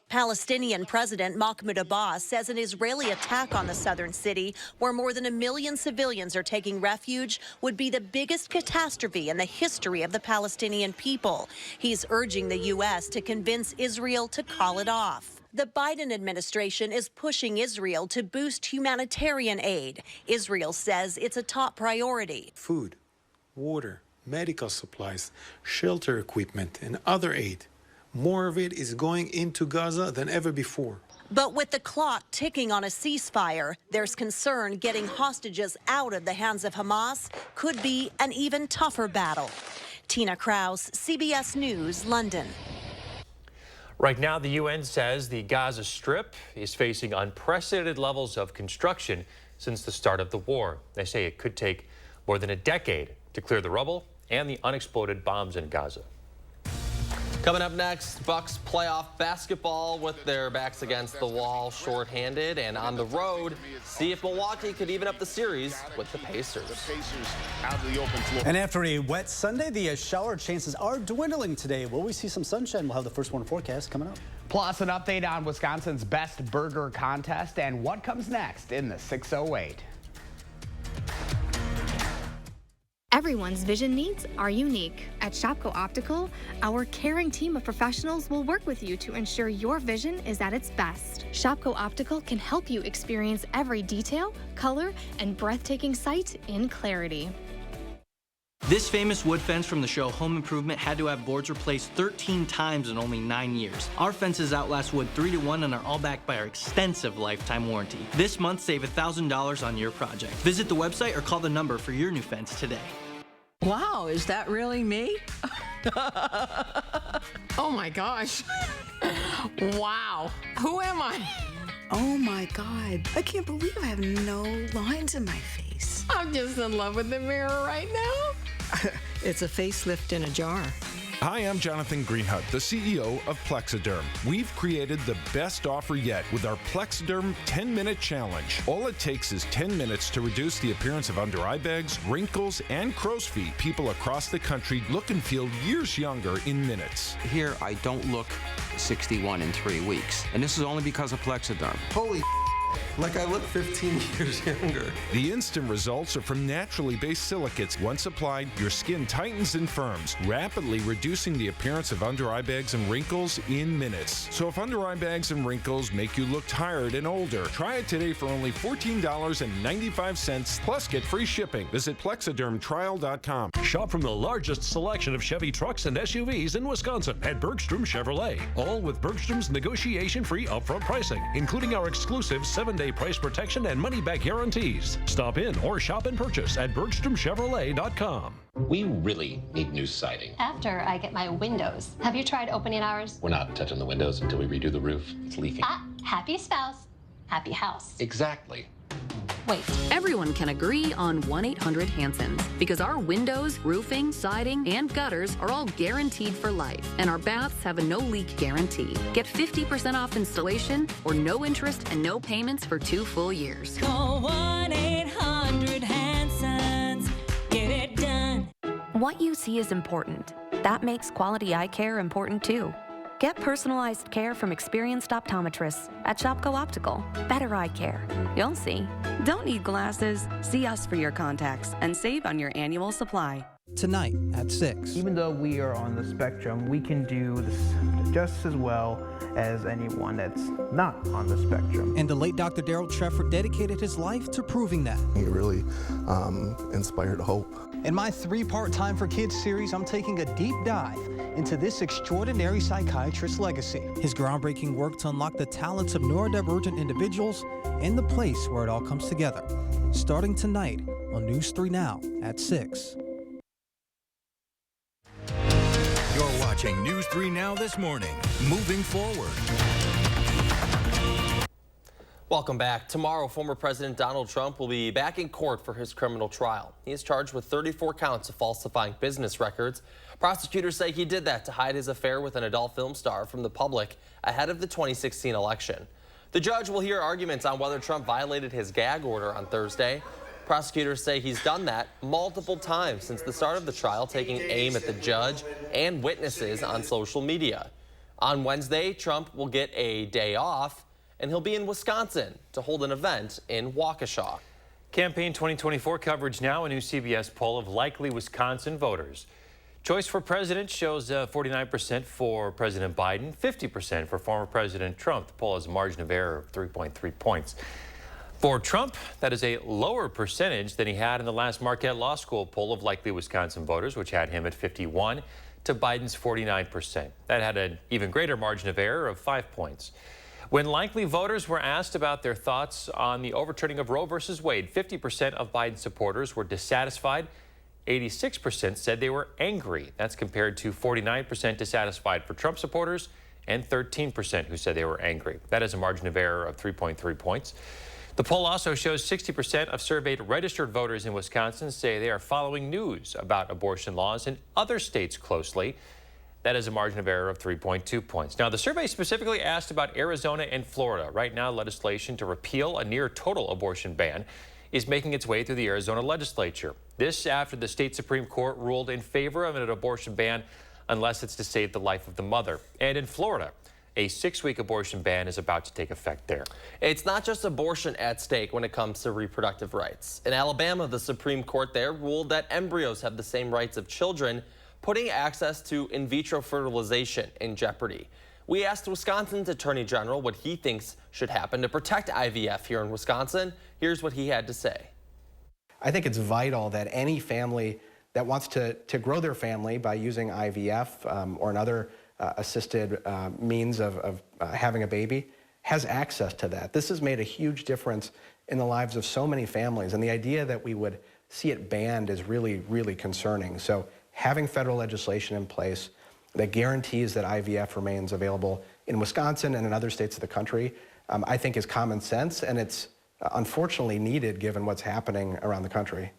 Palestinian President Mahmoud Abbas says an Israeli attack on the southern city, where more than 1 million civilians are taking refuge, would be the biggest catastrophe in the history of the Palestinian people. He's urging the U.S. to convince Israel to call it off. The Biden administration is pushing Israel to boost humanitarian aid. Israel says it's a top priority. Food, water, medical supplies, shelter equipment, and other aid. More of it is going into Gaza than ever before. But with the clock ticking on a ceasefire, there's concern getting hostages out of the hands of Hamas could be an even tougher battle. Tina Kraus, CBS News, London. Right now, the UN says the Gaza Strip is facing unprecedented levels of construction since the start of the war. They say it could take more than a decade to clear the rubble and the unexploded bombs in Gaza. Coming up next, Bucks playoff basketball with their backs against the wall, shorthanded, and on the road, see if Milwaukee could even up the series with the Pacers. And after a wet Sunday, the shower chances are dwindling today. Will we see some sunshine? We'll have the first one forecast coming up. Plus, an update on Wisconsin's best burger contest and what comes next in the 608. Everyone's vision needs are unique. At Shopko Optical, our caring team of professionals will work with you to ensure your vision is at its best. Shopko Optical can help you experience every detail, color, and breathtaking sight in clarity. This famous wood fence from the show Home Improvement had to have boards replaced 13 times in only 9 years. Our fences outlast wood 3 to 1 and are all backed by our extensive lifetime warranty. This month, save $1,000 on your project. Visit the website or call the number for your new fence today. Wow, is that really me? Oh my gosh. Wow. Who am I? Oh my God. I can't believe I have no lines in my face. I'm just in love with the mirror right now. It's a facelift in a jar. Hi, I'm Jonathan Greenhut, the CEO of Plexiderm. We've created the best offer yet with our Plexiderm 10-minute challenge. All it takes is 10 minutes to reduce the appearance of under eye bags, wrinkles, and crow's feet. People across the country look and feel years younger in minutes. Here, I don't look 61 in 3 weeks, and this is only because of Plexiderm. Holy like I look 15 years younger. The instant results are from naturally based silicates. Once applied, your skin tightens and firms, rapidly reducing the appearance of under eye bags and wrinkles in minutes. So if under eye bags and wrinkles make you look tired and older, try it today for only $14.95, plus get free shipping. Visit plexidermtrial.com. Shop from the largest selection of Chevy trucks and SUVs in Wisconsin at Bergstrom Chevrolet. All with Bergstrom's negotiation-free upfront pricing, including our exclusive 7-day price protection and money-back guarantees. Stop in or shop and purchase at BergstromChevrolet.com. We really need new siding. After I get my windows. Have you tried opening ours? We're not touching the windows until we redo the roof. It's leaking. Happy spouse, happy house. Exactly. Wait, everyone can agree on 1-800-HANSON's because our windows, roofing, siding, and gutters are all guaranteed for life, and our baths have a no-leak guarantee. Get 50% off installation or no interest and no payments for 2 full years. Call 1-800-HANSON's. Get it done. What you see is important. That makes quality eye care important too. Get personalized care from experienced optometrists at Shopko Optical. Better eye care. You'll see. Don't need glasses. See us for your contacts and save on your annual supply. Tonight at 6. Even though we are on the spectrum, we can do this just as well as anyone that's not on the spectrum. And the late Dr. Daryl Trefford dedicated his life to proving that. He really inspired hope. In my 3-part Time for Kids series, I'm taking a deep dive into this extraordinary psychiatrist's legacy. His groundbreaking work to unlock the talents of neurodivergent individuals and the place where it all comes together. Starting tonight on News 3 Now at 6. You're watching News 3 Now this morning. Moving forward. Welcome back. Tomorrow, former President Donald Trump will be back in court for his criminal trial. He is charged with 34 counts of falsifying business records. Prosecutors say he did that to hide his affair with an adult film star from the public ahead of the 2016 election. The judge will hear arguments on whether Trump violated his gag order on Thursday. Prosecutors say he's done that multiple times since the start of the trial, taking aim at the judge and witnesses on social media. On Wednesday, Trump will get a day off, and he'll be in Wisconsin to hold an event in Waukesha. Campaign 2024 coverage now. A new CBS poll of likely Wisconsin voters. Choice for president shows 49% for President Biden, 50% for former President Trump. The poll has a margin of error of 3.3 points. For Trump, that is a lower percentage than he had in the last Marquette Law School poll of likely Wisconsin voters, which had him at 51 to Biden's 49%. That had an even greater margin of error of 5 points. When likely voters were asked about their thoughts on the overturning of Roe versus Wade, 50% of Biden supporters were dissatisfied. 86% said they were angry. That's compared to 49% dissatisfied for Trump supporters and 13% who said they were angry. That is a margin of error of 3.3 points. The poll also shows 60% of surveyed registered voters in Wisconsin say they are following news about abortion laws in other states closely. That is a margin of error of 3.2 points. Now, the survey specifically asked about Arizona and Florida. Right now, legislation to repeal a near-total abortion ban is making its way through the Arizona legislature. This after the state Supreme Court ruled in favor of an abortion ban unless it's to save the life of the mother. And in Florida, a 6-week abortion ban is about to take effect there. It's not just abortion at stake when it comes to reproductive rights. In Alabama, the Supreme Court there ruled that embryos have the same rights of children, putting access to in vitro fertilization in jeopardy. We asked Wisconsin's Attorney General what he thinks should happen to protect IVF here in Wisconsin. Here's what he had to say. I think it's vital that any family that wants to grow their family by using IVF or another assisted means of having a baby has access to that. This has made a huge difference in the lives of so many families, and the idea that we would see it banned is really, really concerning. So having federal legislation in place that guarantees that IVF remains available in Wisconsin and in other states of the country, I think is common sense, and it's unfortunately needed given what's happening around the country.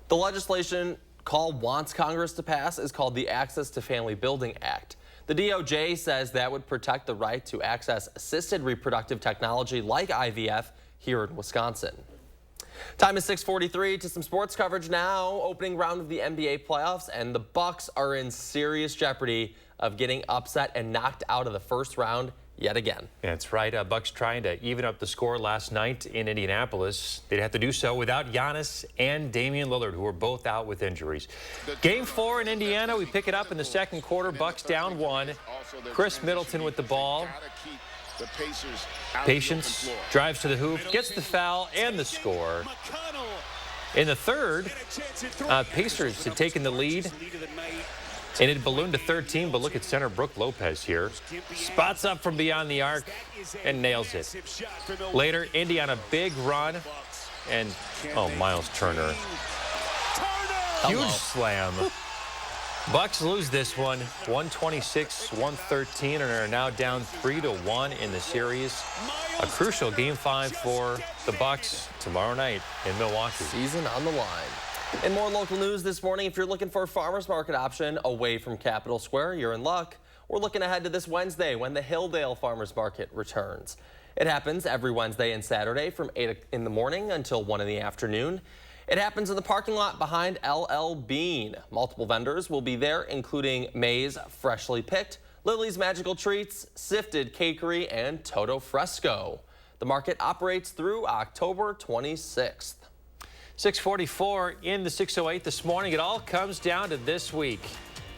The legislation Call wants Congress to pass is called the Access to Family Building Act. The DOJ says that would protect the right to access assisted reproductive technology like IVF here in Wisconsin. Time is 6:43 to some sports coverage now. Opening round of the NBA playoffs, and the Bucks are in serious jeopardy of getting upset and knocked out of the first round yet again. That's right. Bucks trying to even up the score last night in Indianapolis. They'd have to do so without Giannis and Damian Lillard, who were both out with injuries. Game 4 in Indiana. We pick it up in the second quarter. Bucks down 1. Chris Middleton with the ball. Patience drives to the hoop, gets the foul and the score. In the third, Pacers had taken the lead, and it ballooned to 13, but look at center Brooke Lopez here. Spots up from beyond the arc and nails it. Later, Indy on a big run, and, oh, Miles Turner. Huge slam. Bucks lose this one, 126-113, and are now down 3-1 in the series. A crucial Game 5 for the Bucks tomorrow night in Milwaukee. Season on the line. In more local news this morning, if you're looking for a farmer's market option away from Capitol Square, you're in luck. We're looking ahead to this Wednesday when the Hilldale Farmer's Market returns. It happens every Wednesday and Saturday from 8 in the morning until 1 in the afternoon. It happens in the parking lot behind LL Bean. Multiple vendors will be there, including May's Freshly Picked, Lily's Magical Treats, Sifted Cakery, and Toto Fresco. The market operates through October 26th. 6:44 in the 608 this morning. It all comes down to this week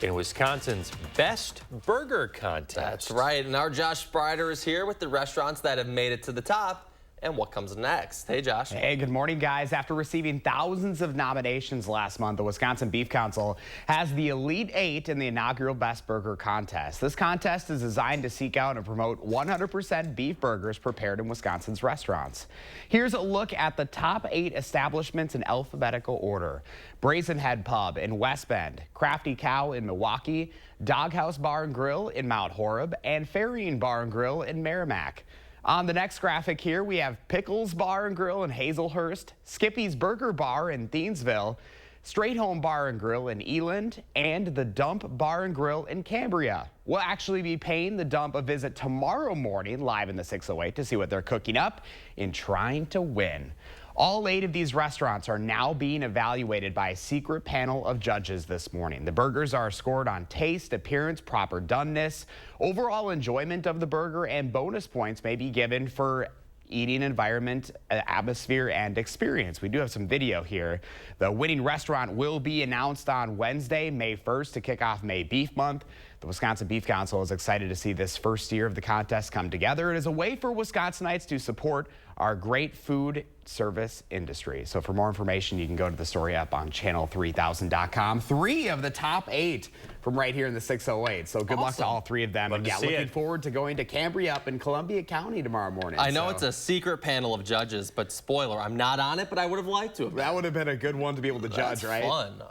in Wisconsin's Best Burger Contest. That's right, and our Josh Sprider is here with the restaurants that have made it to the top and what comes next. Hey, Josh. Hey, good morning, guys. After receiving thousands of nominations last month, the Wisconsin Beef Council has the Elite 8 in the inaugural Best Burger Contest. This contest is designed to seek out and promote 100% beef burgers prepared in Wisconsin's restaurants. Here's a look at the top 8 establishments in alphabetical order. Brazen Head Pub in West Bend, Crafty Cow in Milwaukee, Doghouse Bar and Grill in Mount Horeb, and Ferrying Bar and Grill in Merrimack. On the next graphic here, we have Pickles Bar and Grill in Hazelhurst, Skippy's Burger Bar in Thiensville, Straight Home Bar and Grill in Eland, and the Dump Bar and Grill in Cambria. We'll actually be paying the Dump a visit tomorrow morning live in the 608 to see what they're cooking up in trying to win. All 8 of these restaurants are now being evaluated by a secret panel of judges this morning. The burgers are scored on taste, appearance, proper doneness, overall enjoyment of the burger, and bonus points may be given for eating environment, atmosphere, and experience. We do have some video here. The winning restaurant will be announced on Wednesday, May 1st, to kick off May Beef Month. The Wisconsin Beef Council is excited to see this first year of the contest come together. It is a way for Wisconsinites to support our great food service industry. So for more information, you can go to the story up on channel3000.com. 3 of the top 8 from right here in the 608. So good luck to all 3 of them. And yeah, looking forward to going to Cambria up in Columbia County tomorrow morning. I know it's a secret panel of judges, but spoiler, I'm not on it, but I would have liked to. That would have been a good one to be able to judge, right? Fun.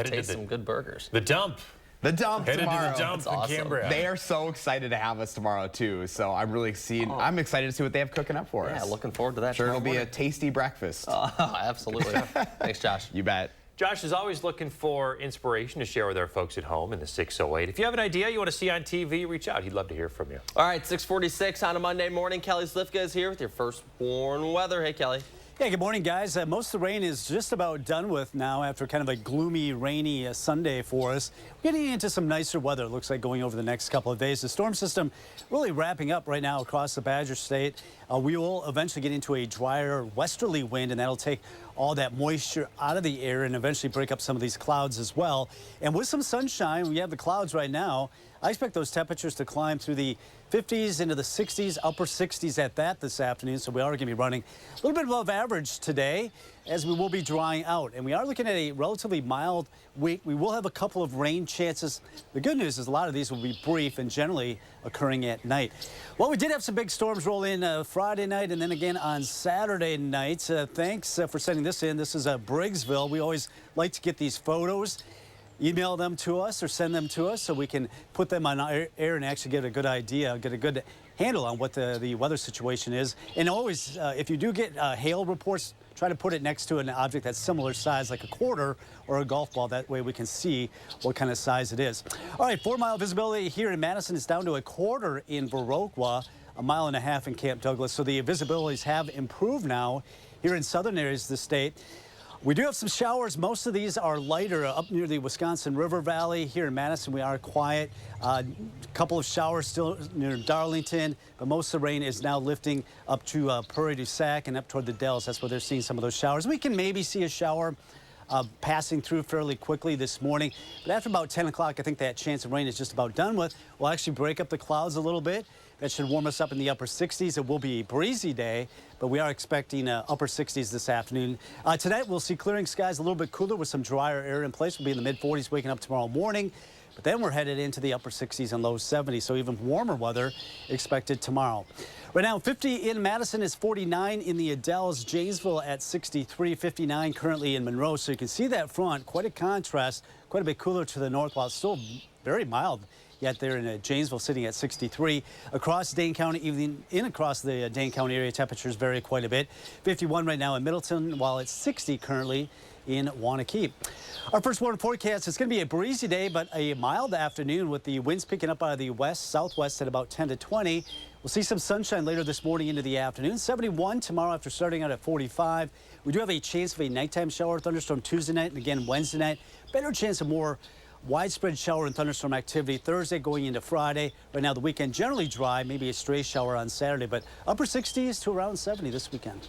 Taste some good burgers. The Dump. The Dump Headed tomorrow. to the Dump in Cambria. They are so excited to have us tomorrow too. So I'm really I'm excited to see what they have cooking up for us. Yeah, looking forward to that. Sure, it'll be a tasty breakfast. Absolutely. Thanks, Josh. You bet. Josh is always looking for inspiration to share with our folks at home in the 608. If you have an idea you want to see on TV, reach out. He'd love to hear from you. All right, 6:46 on a Monday morning. Kelly Slifka is here with your first warm weather. Hey, Kelly. Yeah, good morning, guys. Most of the rain is just about done with now after kind of a gloomy, rainy Sunday for us. We're getting into some nicer weather, it looks like, going over the next couple of days. The storm system really wrapping up right now across the Badger State. We will eventually get into a drier westerly wind, and that'll take all that moisture out of the air and eventually break up some of these clouds as well. And with some sunshine, we have the clouds right now. I expect those temperatures to climb through the 50s into the 60s, upper 60s at that this afternoon. So we are going to be running a little bit above average today as we will be drying out. And we are looking at a relatively mild week. We will have a couple of rain chances. The good news is a lot of these will be brief and generally occurring at night. Well, we did have some big storms roll in Friday night and then again on Saturday night. Thanks for sending this in. This is Briggsville. We always like to get these photos. Email them to us or send them to us so we can put them on air and actually get a good idea, get a good handle on what the weather situation is. And always, if you do get hail reports, try to put it next to an object that's similar size, like a quarter or a golf ball. That way we can see what kind of size it is. All right, 4-mile visibility here in Madison is down to a quarter in Viroqua, 1.5 miles in Camp Douglas. So the visibilities have improved now here in southern areas of the state. We do have some showers. Most of these are lighter up near the Wisconsin River Valley. Here in Madison, we are quiet. A couple of showers still near Darlington, but most of the rain is now lifting up to Prairie du Sac and up toward the Dells. That's where they're seeing some of those showers. We can maybe see a shower passing through fairly quickly this morning, but after about 10 o'clock, I think that chance of rain is just about done with. We'll actually break up the clouds a little bit. That should warm us up in the upper 60s. It will be a breezy day, but we are expecting upper 60s this afternoon. Tonight, we'll see clearing skies, a little bit cooler with some drier air in place. We'll be in the mid-40s waking up tomorrow morning, but then we're headed into the upper 60s and low 70s, so even warmer weather expected tomorrow. Right now, 50 in Madison is 49 in the Dells, Janesville at 63, 59 currently in Monroe. So you can see that front, quite a contrast, quite a bit cooler to the north, while it's still very mild. Yet there in Janesville sitting at 63. Across Dane County, even across the Dane County area, temperatures vary quite a bit. 51 right now in Middleton, while it's 60 currently in Wanakee. Our first warning forecast, it's going to be a breezy day, but a mild afternoon with the winds picking up out of the west, southwest at about 10 to 20. We'll see some sunshine later this morning into the afternoon. 71 tomorrow after starting out at 45. We do have a chance of a nighttime shower thunderstorm Tuesday night and again Wednesday night. Better chance of more widespread shower and thunderstorm activity Thursday going into Friday. Right now, the weekend generally dry, maybe a stray shower on Saturday, but upper 60s to around 70 this weekend.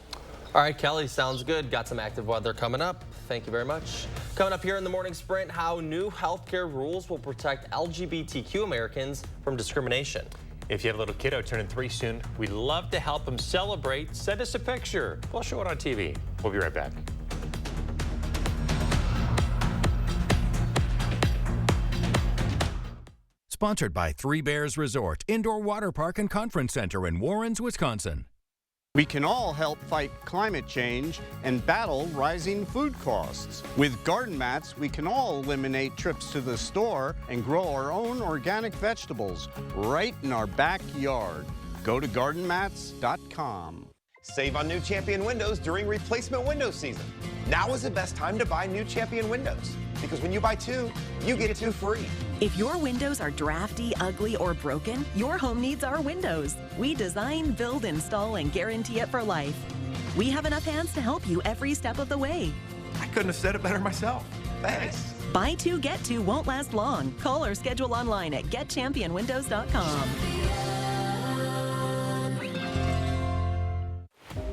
All right, Kelly, sounds good. Got some active weather coming up. Thank you very much. Coming up here in the morning sprint, how new healthcare rules will protect LGBTQ Americans from discrimination. If you have a little kiddo turning 3 soon, we'd love to help them celebrate. Send us a picture. We'll show it on TV. We'll be right back. Sponsored by Three Bears Resort, Indoor Water Park and Conference Center in Warrens, Wisconsin. We can all help fight climate change and battle rising food costs. With garden mats, we can all eliminate trips to the store and grow our own organic vegetables right in our backyard. Go to gardenmats.com. Save on new Champion windows during replacement window season. Now is the best time to buy new Champion windows, because when you buy 2, you get 2 free. If your windows are drafty, ugly, or broken, your home needs our windows. We design, build, install, and guarantee it for life. We have enough hands to help you every step of the way. I couldn't have said it better myself. Thanks. Buy 2, get 2 won't last long. Call or schedule online at getchampionwindows.com.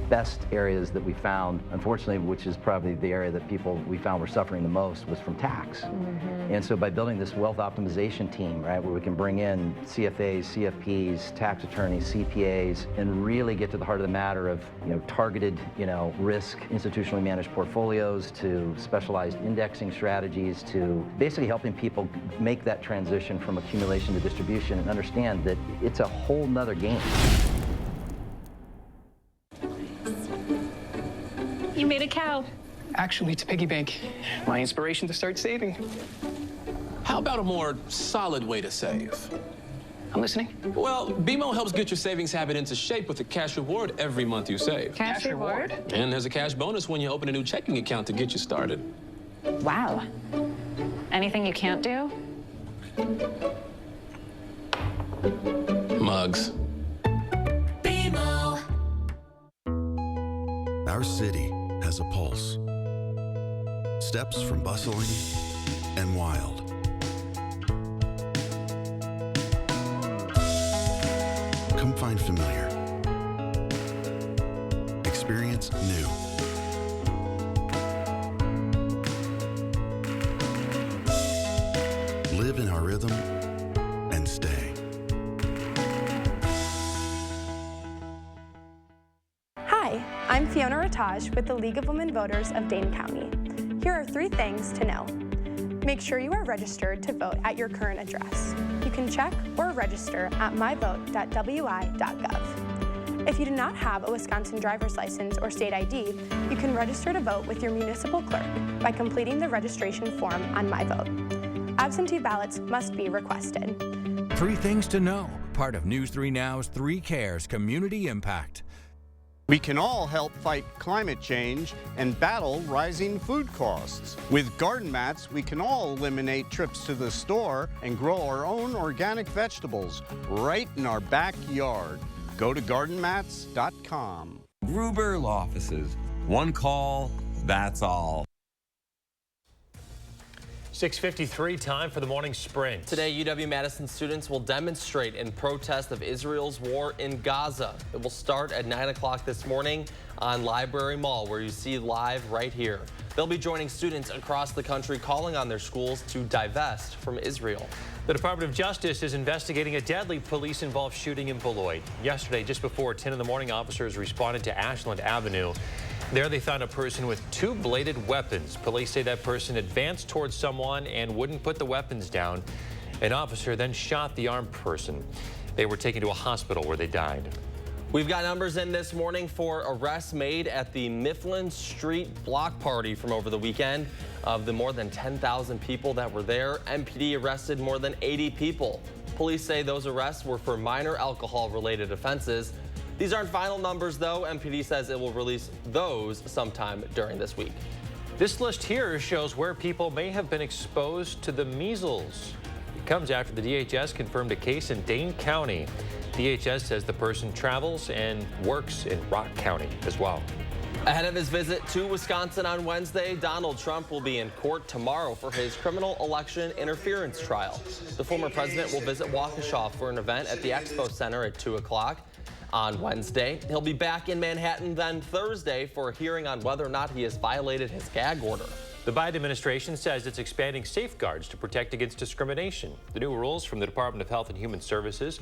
Best areas that we found, unfortunately, which is probably the area that we found were suffering the most, was from tax. And so by building this wealth optimization team, right, where we can bring in CFAs, CFPs, tax attorneys, CPAs, and really get to the heart of the matter of, targeted, risk, institutionally managed portfolios, to specialized indexing strategies, to basically helping people make that transition from accumulation to distribution and understand that it's a whole nother game. You made a cow. Actually, it's a piggy bank. My inspiration to start saving. How about a more solid way to save? I'm listening. Well, BMO helps get your savings habit into shape with a cash reward every month you save. Cash reward? And there's a cash bonus when you open a new checking account to get you started. Wow. Anything you can't do? Mugs. BMO. Our city has a pulse. Steps from bustling and wild. Come find familiar. Experience new. Live in our rhythm and stay. Hi, I'm Fiona Rataj with the League of Women Voters of Dane County. Here are 3 things to know. Make sure you are registered to vote at your current address. You can check or register at myvote.wi.gov. If you do not have a Wisconsin driver's license or state ID, you can register to vote with your municipal clerk by completing the registration form on MyVote. Absentee ballots must be requested. 3 things to know, part of News 3 Now's 3 Cares Community Impact. We can all help fight climate change and battle rising food costs. With garden mats, we can all eliminate trips to the store and grow our own organic vegetables right in our backyard. Go to gardenmats.com. Gruber Law Offices. One call, that's all. 6:53, time for the morning sprint. Today, UW-Madison students will demonstrate in protest of Israel's war in Gaza. It will start at 9 o'clock this morning on Library Mall, where you see live right here. They'll be joining students across the country calling on their schools to divest from Israel. The Department of Justice is investigating a deadly police-involved shooting in Beloit. Yesterday, just before 10 in the morning, officers responded to Ashland Avenue. There they found a person with two bladed weapons. Police say that person advanced towards someone and wouldn't put the weapons down. An officer then shot the armed person. They were taken to a hospital where they died. We've got numbers in this morning for arrests made at the Mifflin Street block party from over the weekend. Of the more than 10,000 people that were there, MPD arrested more than 80 people. Police say those arrests were for minor alcohol-related offenses. These aren't final numbers, though. MPD says it will release those sometime during this week. This list here shows where people may have been exposed to the measles. It comes after the DHS confirmed a case in Dane County. DHS says the person travels and works in Rock County as well. Ahead of his visit to Wisconsin on Wednesday, Donald Trump will be in court tomorrow for his criminal election interference trial. The former president will visit Waukesha for an event at the Expo Center at 2 o'clock. On Wednesday, he'll be back in Manhattan then Thursday for a hearing on whether or not he has violated his gag order. The Biden administration says it's expanding safeguards to protect against discrimination. The new rules from the Department of Health and Human Services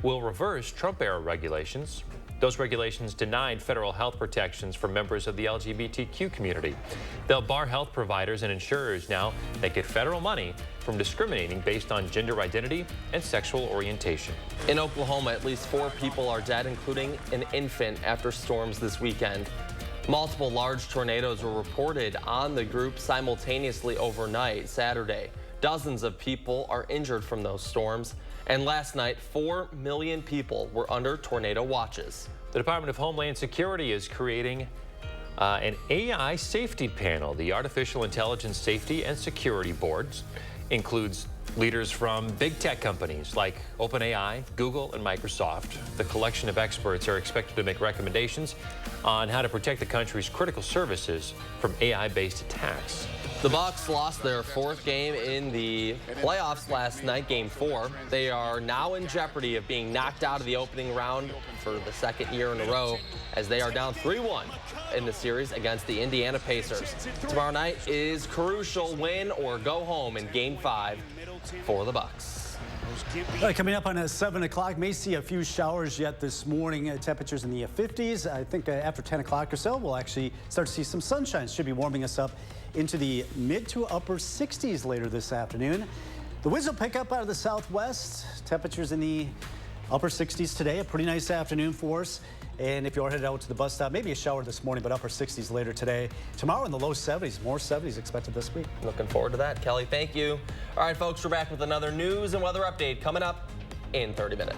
will reverse Trump-era regulations. Those regulations denied federal health protections for members of the LGBTQ community. They'll bar health providers and insurers now that get federal money from discriminating based on gender identity and sexual orientation. In Oklahoma, at least 4 people are dead, including an infant, after storms this weekend. Multiple large tornadoes were reported on the group simultaneously overnight Saturday. Dozens of people are injured from those storms. And last night, 4 million people were under tornado watches. The Department of Homeland Security is creating an AI safety panel. The Artificial Intelligence Safety and Security Board includes leaders from big tech companies like OpenAI, Google, and Microsoft. The collection of experts are expected to make recommendations on how to protect the country's critical services from AI-based attacks. The Bucks lost their 4th game in the playoffs last night, Game 4. They are now in jeopardy of being knocked out of the opening round for the 2nd year in a row, as they are down 3-1 in the series against the Indiana Pacers. Tomorrow night is crucial, win or go home in Game 5 for the Bucks. All right, coming up on 7 o'clock, may see a few showers yet this morning. Temperatures in the 50s. I think after 10 o'clock or so, we'll actually start to see some sunshine. Should be warming us up into the mid to upper 60s later this afternoon. The winds will pick up out of the southwest. Temperatures in the upper 60s today. A pretty nice afternoon for us. And if you're headed out to the bus stop, maybe a shower this morning, but upper 60s later today. Tomorrow in the low 70s, more 70s expected this week. Looking forward to that. Kelly, thank you. All right, folks, we're back with another news and weather update coming up in 30 minutes.